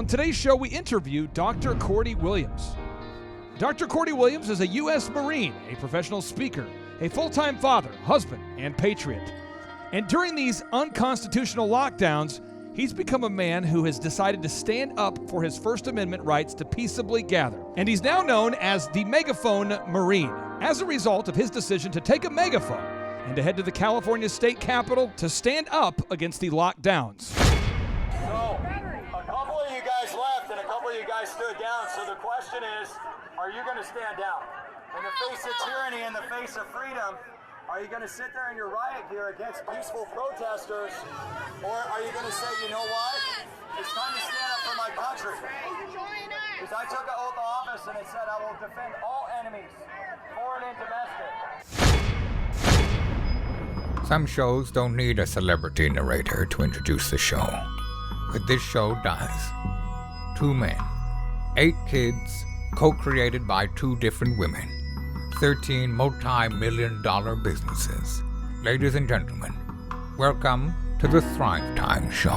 On today's show, we interview Dr. Cordie Williams. Dr. Cordie Williams is a U.S. Marine, a professional speaker, a full-time father, husband, and patriot. And during these unconstitutional lockdowns, he's become a man who has decided to stand up for his First Amendment rights to peaceably gather. And he's now known as the Megaphone Marine, as a result of his decision to take a megaphone and to head to the California state capitol to stand up against the lockdowns. So, a couple of you guys left and a couple of you guys stood down, so the question is, are you going to stand down? In the face of tyranny, in the face of freedom, are you going to sit there in your riot gear against peaceful protesters, or are you going to say, you know what, it's time to stand up for my country? Because I took an oath of office and it said I will defend all enemies, foreign and domestic. Some shows don't need a celebrity narrator to introduce the show, but this show does. 2 men, 8 kids, co-created by 2 different women, 13 multi-million-dollar businesses. Ladies and gentlemen, welcome to the Thrive Time Show.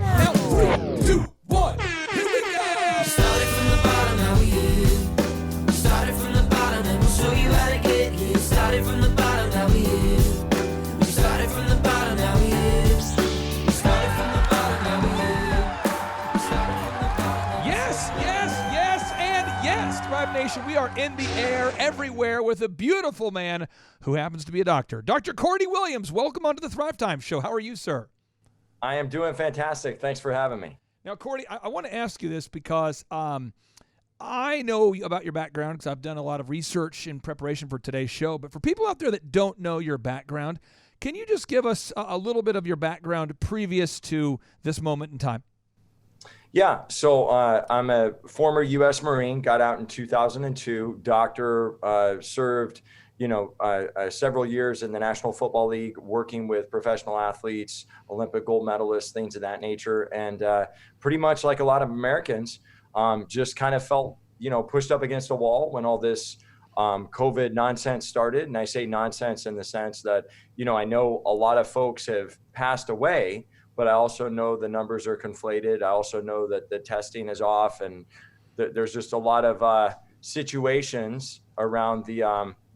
Now, 3, 2, 1, here we go! Started from the bottom, now we here. Started from the bottom, and we'll show you how to get here. Started from the bottom, now we here. Started from the bottom, now we here. Started from the bottom, now we here. Started from the bottom. Yes, and yes, Thrive Nation, we are in the air everywhere with a beautiful man who happens to be a doctor. Dr. Cordie Williams, welcome onto the Thrive Time Show. How are you, sir? I am doing fantastic. Thanks for having me. Now, Cordie, I want to ask you this because I know about your background because I've done a lot of research in preparation for today's show. But for people out there that don't know your background, can you just give us a little bit of your background previous to this moment in time? Yeah, so I'm a former U.S. Marine, got out in 2002, doctor, served, several years in the National Football League, working with professional athletes, Olympic gold medalists, things of that nature. And pretty much like a lot of Americans, just kind of felt, pushed up against a wall when all this COVID nonsense started. And I say nonsense in the sense that, I know a lot of folks have passed away, but I also know the numbers are conflated. I also know that the testing is off, and there's just a lot of situations around the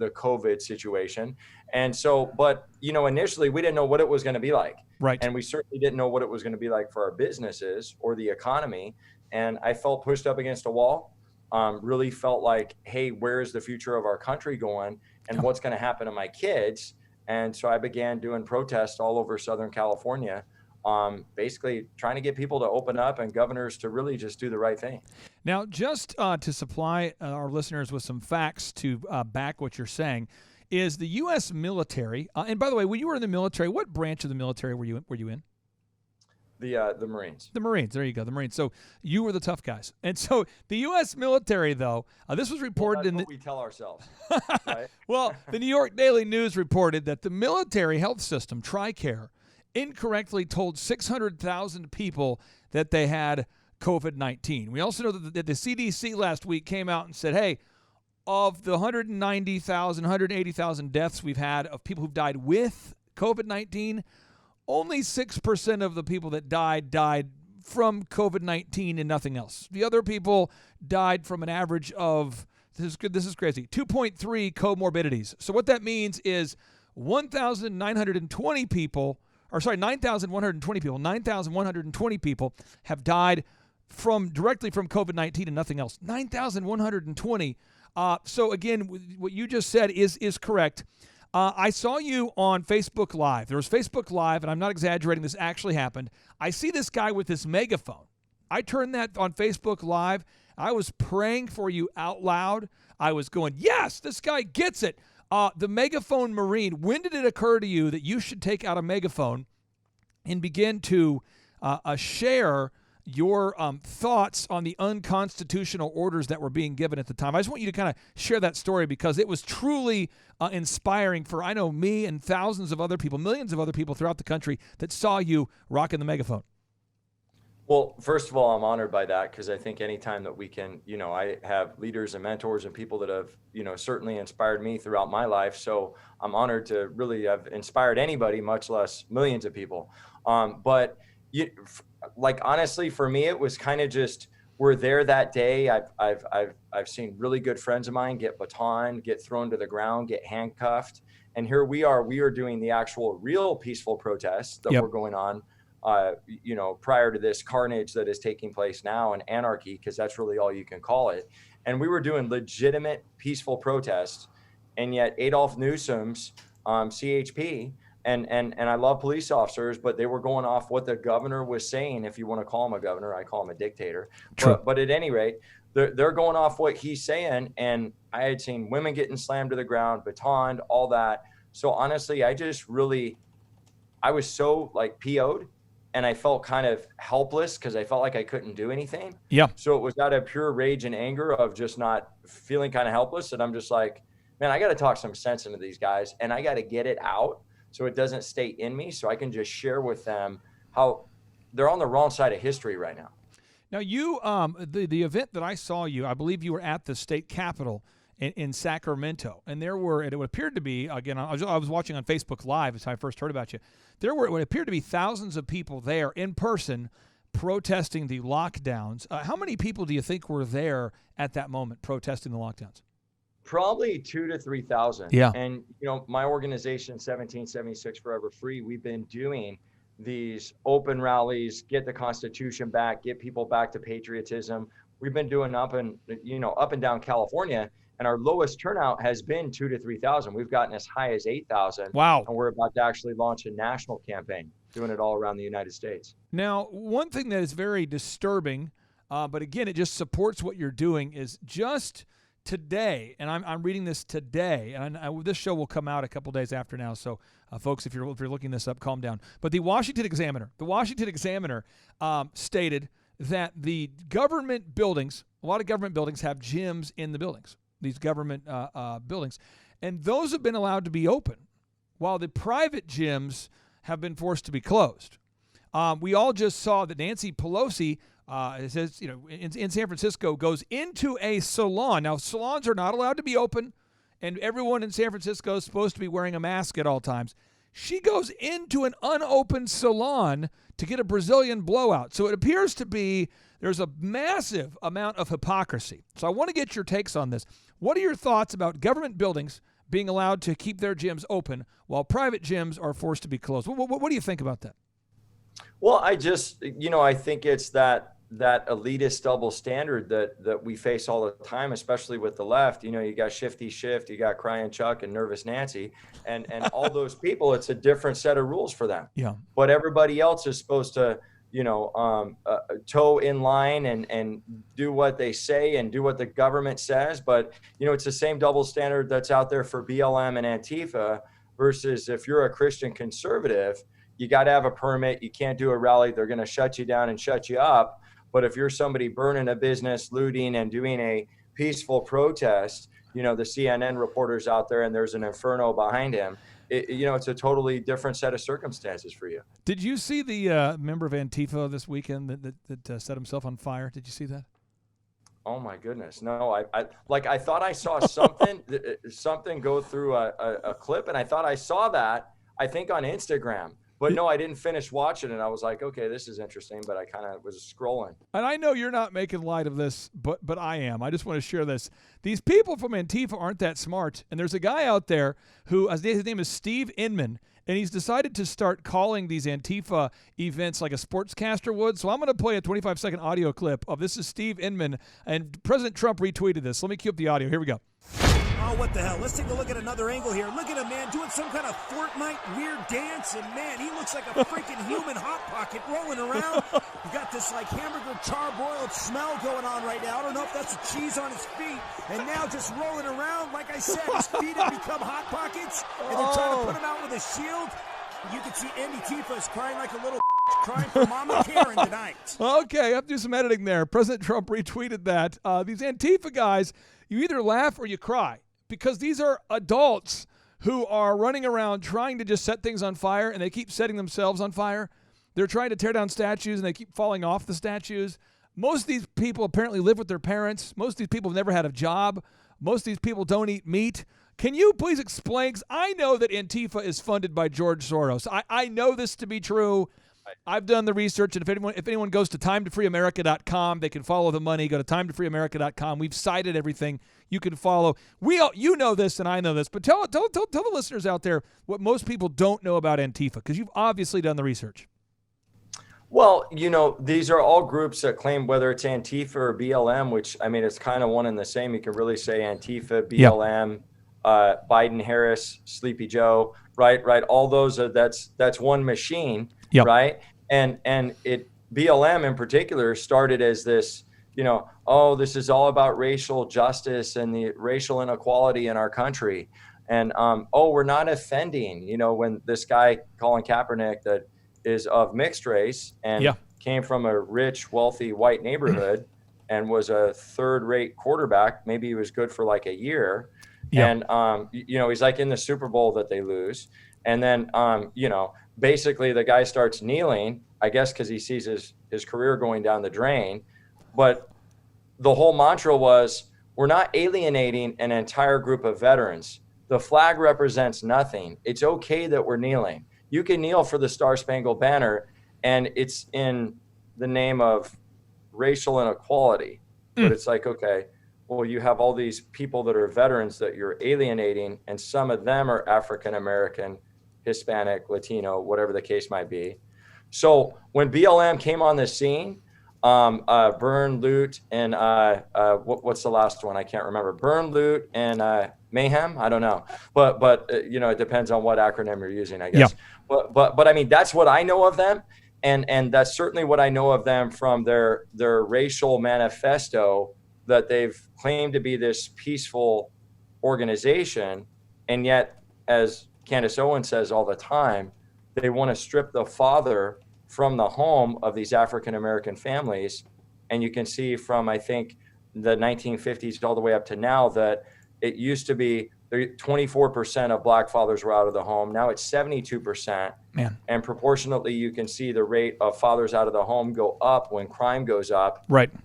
COVID situation. And so, but, initially we didn't know what it was going to be like. Right. And we certainly didn't know what it was going to be like for our businesses or the economy. And I felt pushed up against a wall, really felt like, hey, where's the future of our country going and what's going to happen to my kids? And so I began doing protests all over Southern California, basically trying to get people to open up and governors to really just do the right thing. Now, just to supply our listeners with some facts to back what you're saying, is the U.S. military, and by the way, when you were in the military, what branch of the military were you in? The Marines. The Marines. There you go. The Marines. So you were the tough guys. And so the U.S. military, though, this was reported That's in what we tell ourselves. Right? Well, the New York Daily News reported that the military health system, TRICARE, incorrectly told 600,000 people that they had COVID-19. We also know that the CDC last week came out and said, hey, of the 190,000, 180,000 deaths we've had of people who've died with COVID-19, only 6% of the people that died from COVID-19 and nothing else. The other people died from an average of, this is crazy, 2.3 comorbidities. So what that means is 9,120 people have died directly from COVID-19 and nothing else. 9,120. So again, what you just said is correct. I saw you on Facebook Live. There was Facebook Live, and I'm not exaggerating. This actually happened. I see this guy with this megaphone. I turned that on Facebook Live. I was praying for you out loud. I was going, yes, this guy gets it. The Megaphone Marine, when did it occur to you that you should take out a megaphone and begin to share your thoughts on the unconstitutional orders that were being given at the time? I just want you to kind of share that story because it was truly inspiring for, I know, me and thousands of other people, millions of other people throughout the country that saw you rocking the megaphone. Well, first of all, I'm honored by that because I think anytime that we can, I have leaders and mentors and people that have, certainly inspired me throughout my life. So I'm honored to really have inspired anybody, much less millions of people. But like, honestly, for me, it was kind of just, we're there that day. I've seen really good friends of mine get batoned, get thrown to the ground, get handcuffed. And here we are doing the actual real peaceful protests that were going on, prior to this carnage that is taking place now, and anarchy, because that's really all you can call it. And we were doing legitimate peaceful protests. And yet Adolph Newsom's CHP, and I love police officers, but they were going off what the governor was saying. If you want to call him a governor, I call him a dictator. But at any rate, they're going off what he's saying. And I had seen women getting slammed to the ground, batoned, all that. So honestly, I was so like PO'd, and I felt kind of helpless because I felt like I couldn't do anything. Yeah. So it was out of pure rage and anger of just not feeling kind of helpless. And I'm just like, man, I got to talk some sense into these guys, and I got to get it out so it doesn't stay in me, so I can just share with them how they're on the wrong side of history right now. Now, you, the event that I saw you, I believe you were at the state capitol in Sacramento, and it appeared to be, again, I was watching on Facebook Live as I first heard about you. It appeared to be thousands of people there in person protesting the lockdowns. How many people do you think were there at that moment protesting the lockdowns? Probably 2,000 to 3,000. Yeah. And, my organization, 1776 Forever Free, we've been doing these open rallies, get the Constitution back, get people back to patriotism. We've been doing up and down California, and our lowest turnout has been 2,000 to 3,000. We've gotten as high as 8,000. Wow. And we're about to actually launch a national campaign, doing it all around the United States. Now, one thing that is very disturbing, but again, it just supports what you're doing, is just today, and I'm reading this today, and this show will come out a couple days after now, so folks, if you're looking this up, calm down. But the Washington Examiner stated that the government buildings, a lot of government buildings have gyms in the buildings, these government buildings, and those have been allowed to be open, while the private gyms have been forced to be closed. We all just saw that Nancy Pelosi, it says, in San Francisco, goes into a salon. Now, salons are not allowed to be open, and everyone in San Francisco is supposed to be wearing a mask at all times. She goes into an unopened salon to get a Brazilian blowout. So it appears to be there's a massive amount of hypocrisy. So I want to get your takes on this. What are your thoughts about government buildings being allowed to keep their gyms open while private gyms are forced to be closed? What do you think about that? Well, I think it's that elitist double standard that we face all the time, especially with the left. You got Shifty Shift, you got Crying Chuck and Nervous Nancy, and all those people, it's a different set of rules for them. Yeah. But everybody else is supposed to, toe in line and do what they say and do what the government says. But, it's the same double standard that's out there for BLM and Antifa versus if you're a Christian conservative, you got to have a permit. You can't do a rally. They're going to shut you down and shut you up. But if you're somebody burning a business, looting, and doing a peaceful protest, the CNN reporter's out there and there's an inferno behind him. It's a totally different set of circumstances for you. Did you see the member of Antifa this weekend that set himself on fire? Did you see that? Oh my goodness. No, I thought I saw something go through a clip, and I thought I saw that, I think, on Instagram. But no, I didn't finish watching it. I was like, okay, this is interesting, but I kind of was scrolling. And I know you're not making light of this, but I am. I just want to share this. These people from Antifa aren't that smart. And there's a guy out there who, his name is Steve Inman, and he's decided to start calling these Antifa events like a sportscaster would. So I'm going to play a 25-second audio clip of this is Steve Inman, and President Trump retweeted this. Let me cue up the audio. Here we go. Oh, what the hell? Let's take a look at another angle here. Look at him, man, doing some kind of Fortnite weird dance, and man, he looks like a freaking human hot pocket rolling around. You got this like hamburger charbroiled smell going on right now. I don't know if that's the cheese on his feet, and now just rolling around. Like I said, his feet have become hot pockets, and they're trying to put him out with a shield. You can see Andy Tifa is crying like a little crying for Mama Karen tonight. Okay, I have to do some editing there. President Trump retweeted that. These Antifa guys, you either laugh or you cry, because these are adults who are running around trying to just set things on fire, and they keep setting themselves on fire. They're trying to tear down statues, and they keep falling off the statues. Most of these people apparently live with their parents. Most of these people have never had a job. Most of these people don't eat meat. Can you please explain? 'Cause I know that Antifa is funded by George Soros. I know this to be true. I've done the research, and if anyone goes to timetofreeamerica.com, they can follow the money. Go to timetofreeamerica.com. We've cited everything. You can follow. You know this, and I know this, but tell the listeners out there what most people don't know about Antifa, because you've obviously done the research. Well, these are all groups that claim, whether it's Antifa or BLM, which, I mean, it's kind of one and the same. You can really say Antifa, BLM, Biden, Harris, Sleepy Joe, right? All those that's one machine, right? And BLM in particular started as this, this is all about racial justice and the racial inequality in our country. And, we're not offending, when this guy, Colin Kaepernick, that is of mixed race and came from a rich, wealthy white neighborhood and was a third-rate quarterback. Maybe he was good for like a year. And, he's like in the Super Bowl that they lose. And then, basically the guy starts kneeling, I guess, because he sees his career going down the drain. But the whole mantra was, we're not alienating an entire group of veterans. The flag represents nothing. It's okay that we're kneeling. You can kneel for the Star Spangled Banner, and it's in the name of racial inequality. But it's like, okay, well, you have all these people that are veterans that you're alienating, and some of them are African-American, Hispanic, Latino, whatever the case might be. So when BLM came on the scene, Burn, Loot, and what's the last one? I can't remember. Burn, Loot, and Mayhem? I don't know. But it depends on what acronym you're using, I guess. Yeah. But I mean, that's what I know of them. And that's certainly what I know of them from their racial manifesto, that they've claimed to be this peaceful organization. And yet, as Candace Owens says all the time, they want to strip the father from the home of these African-American families. And you can see from, I think, the 1950s all the way up to now that it used to be 24% of black fathers were out of the home. Now it's 72%. Man. And proportionately, you can see the rate of fathers out of the home go up when crime goes up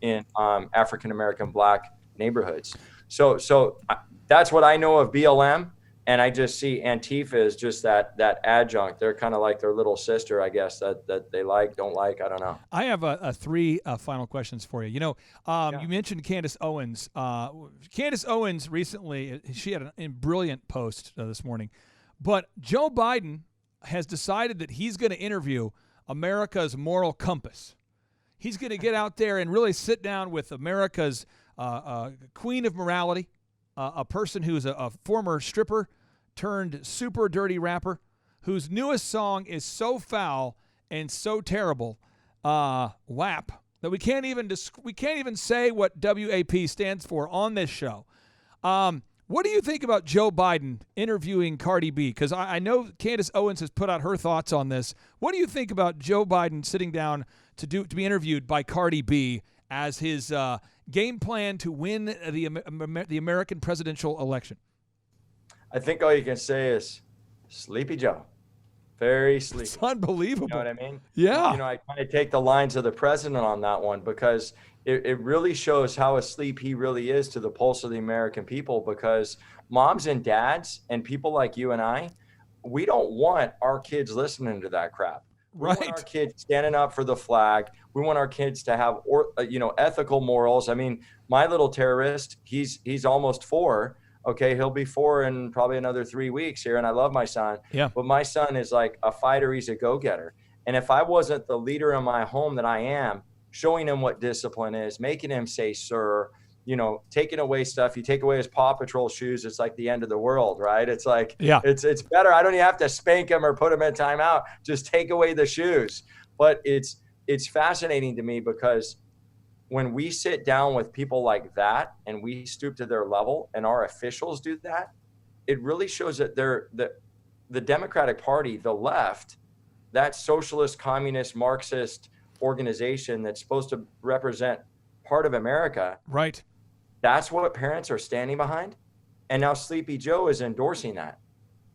in African-American black neighborhoods. So that's what I know of BLM. And I just see Antifa as just that adjunct. They're kind of like their little sister, I guess, that they don't like. I don't know. I have three final questions for you. You mentioned Candace Owens. Candace Owens recently, she had a brilliant post this morning. But Joe Biden has decided that he's going to interview America's moral compass. He's going to get out there and really sit down with America's queen of morality, a person who's a former stripper turned super dirty rapper, whose newest song is so foul and so terrible, WAP, that we can't even say what WAP stands for on this show. What do you think about Joe Biden interviewing Cordie? Because I know Candace Owens has put out her thoughts on this. What do you think about Joe Biden sitting down to be interviewed by Cordie as his game plan to win the American presidential election? I think all you can say is Sleepy Joe. Very sleepy. It's unbelievable. You know what I mean? Yeah. I kind of take the lines of the president on that one, because it really shows how asleep he really is to the pulse of the American people, because moms and dads and people like you and I, we don't want our kids listening to that crap. We want our kids standing up for the flag. We want our kids to have, ethical morals. I mean, my little terrorist, he's almost 4. Okay, he'll be 4 in probably another 3 weeks here, and I love my son. Yeah. But my son is like a fighter. He's a go-getter. And if I wasn't the leader in my home that I am, showing him what discipline is, making him say sir, taking away stuff. You take away his Paw Patrol shoes, it's like the end of the world, right? It's like, it's better. I don't even have to spank him or put him in timeout. Just take away the shoes. But it's fascinating to me, because when we sit down with people like that and we stoop to their level and our officials do that, it really shows that the Democratic Party, the left, that socialist, communist, Marxist organization that's supposed to represent part of America. Right. That's what parents are standing behind. And now Sleepy Joe is endorsing that.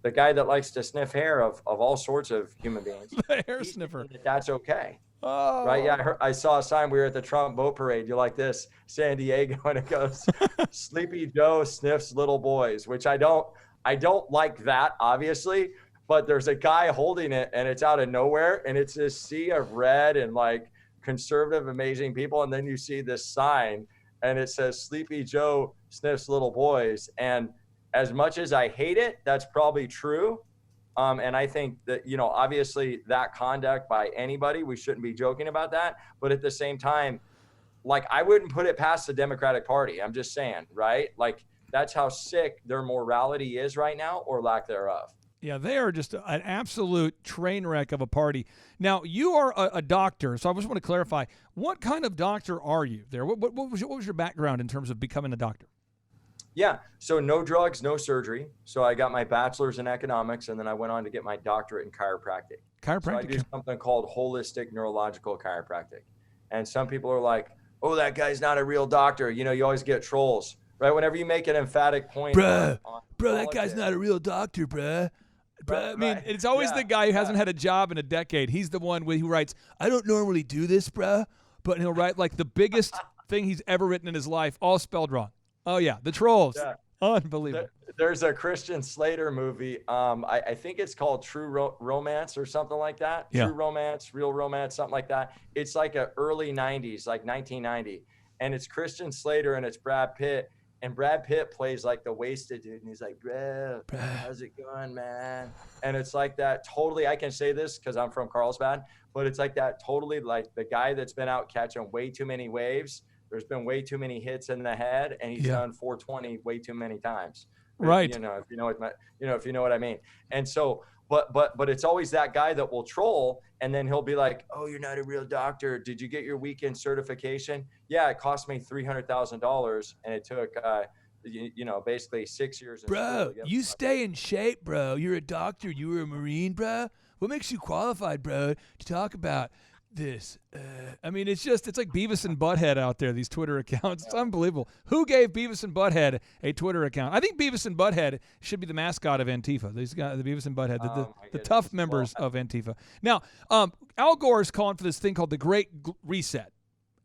The guy that likes to sniff hair of all sorts of human beings. The hair sniffer. That's okay. Oh. Right. Yeah. I saw a sign. We were at the Trump boat parade. You like this? San Diego. And it goes, Sleepy Joe sniffs little boys, which I don't like that, obviously. but there's a guy holding it and it's out of nowhere. And it's this sea of red and like conservative, amazing people. And then you see this sign and it says Sleepy Joe sniffs little boys. And as much as I hate it, that's probably true. And I think that, you know, obviously that conduct by anybody, we shouldn't be joking about that. But at the same time, like, I wouldn't put it past the Democratic Party. I'm just saying, right? Like, that's how sick their morality is right now, or lack thereof. Yeah, they are just an absolute train wreck of a party. Now, you are a doctor, so I just want to clarify, what kind of doctor are you there? What was your background in terms of becoming a doctor? Yeah, so no drugs, no surgery. So I got my bachelor's in economics, and then I went on to get my doctorate in chiropractic. So I do something called holistic neurological chiropractic. And some people are like, oh, that guy's not a real doctor. You know, you always get trolls, right? Whenever you make an emphatic point. Bro, that guy's not a real doctor, bruh. I mean, it's always the guy who hasn't had a job in a decade. He's the one who writes, I don't normally do this, bruh. But he'll write like the biggest thing he's ever written in his life, all spelled wrong. Oh, yeah, the trolls. Yeah. Unbelievable. There's a Christian Slater movie. I think it's called True Romance or something like that. Yeah. True Romance, Real Romance, something like that. It's like a early 90s, like 1990. And it's Christian Slater and it's Brad Pitt. And Brad Pitt plays like the wasted dude. And he's like, bro, how's it going, man? And it's like that totally, I can say this because I'm from Carlsbad, but it's like that totally like the guy that's been out catching way too many waves. There's been way too many hits in the head, and he's done 420 way too many times. Right. You know, if you know what I mean. And so, but it's always that guy that will troll, and then he'll be like, "Oh, you're not a real doctor. Did you get your weekend certification?" Yeah, it cost me $300,000, and it took, basically 6 years. Bro, you stay in shape, bro. You're a doctor. You were a Marine, bro. What makes you qualified, bro, to talk about this? I mean, it's like Beavis and Butthead out there, these Twitter accounts. It's unbelievable. Who gave Beavis and Butthead a Twitter account? I think Beavis and Butthead should be the mascot of Antifa. These guys, the Beavis and Butthead, the tough members of Antifa. Now, Al Gore is calling for this thing called the Great Reset.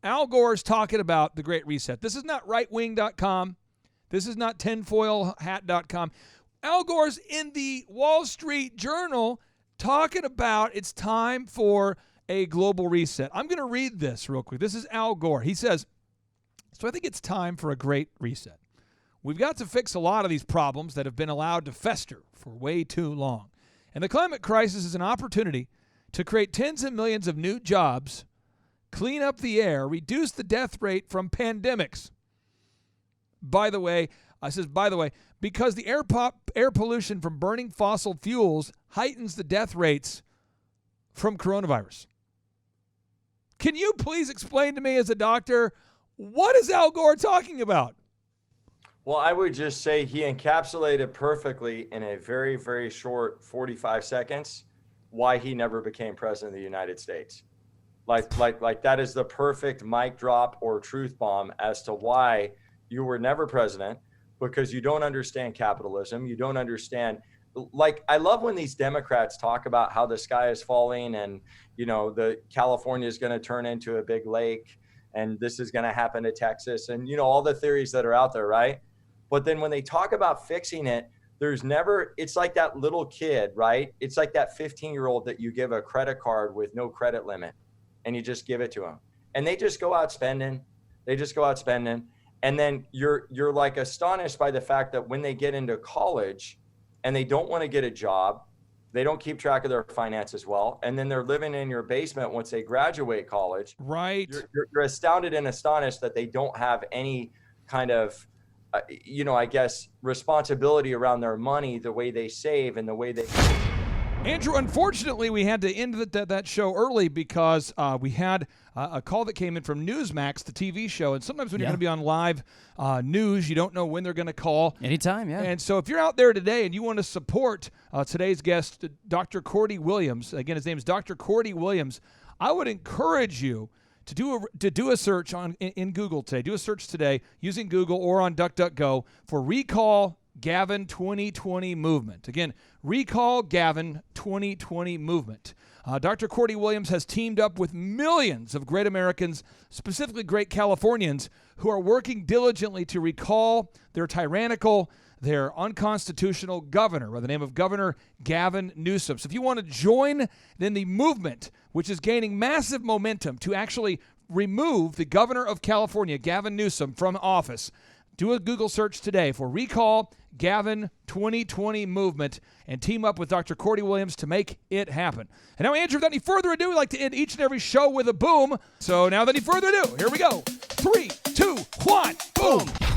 Al Gore's talking about the Great Reset. This is not rightwing.com. This is not tinfoilhat.com. Al Gore's in the Wall Street Journal talking about it's time for a global reset. I'm going to read this real quick. This is Al Gore. He says, so I think it's time for a great reset. We've got to fix a lot of these problems that have been allowed to fester for way too long. And the climate crisis is an opportunity to create tens of millions of new jobs, clean up the air, reduce the death rate from pandemics. By the way, because the air pollution from burning fossil fuels heightens the death rates from coronavirus. Can you please explain to me as a doctor, what is Al Gore talking about? Well, I would just say he encapsulated perfectly in a very, very short 45 seconds why he never became president of the United States. Like that is the perfect mic drop or truth bomb as to why you were never president, because you don't understand capitalism. You don't understand. Like, I love when these Democrats talk about how the sky is falling and, you know, the California is going to turn into a big lake and this is going to happen to Texas and, you know, all the theories that are out there, right? But then when they talk about fixing it, it's like that little kid, right? It's like that 15-year-old that you give a credit card with no credit limit and you just give it to them. And they just go out spending. And then you're like astonished by the fact that when they get into college, and they don't want to get a job, they don't keep track of their finances well, and then they're living in your basement once they graduate college. Right. You're astounded and astonished that they don't have any kind of, I guess, responsibility around their money, the way they save and the way they. Andrew, unfortunately, we had to end that show early because we had a call that came in from Newsmax, the TV show. And sometimes when you're going to be on live news, you don't know when they're going to call. Anytime, yeah. And so if you're out there today and you want to support today's guest, Dr. Cordie Williams, again, his name is Dr. Cordie Williams, I would encourage you to do a search in Google today. Do a search today using Google or on DuckDuckGo for Recall Gavin 2020 Movement. Again, Recall Gavin 2020 Movement. Dr. Cordie Williams has teamed up with millions of great Americans, specifically great Californians, who are working diligently to recall their tyrannical, their unconstitutional governor by the name of Governor Gavin Newsom. So if you want to join then the movement, which is gaining massive momentum to actually remove the governor of California, Gavin Newsom, from office, do a Google search today for Recall Gavin 2020 Movement and team up with Dr. Cordie Williams to make it happen. And now, Andrew, without any further ado, we like to end each and every show with a boom. So now, without any further ado, here we go. 3, 2, 1, boom.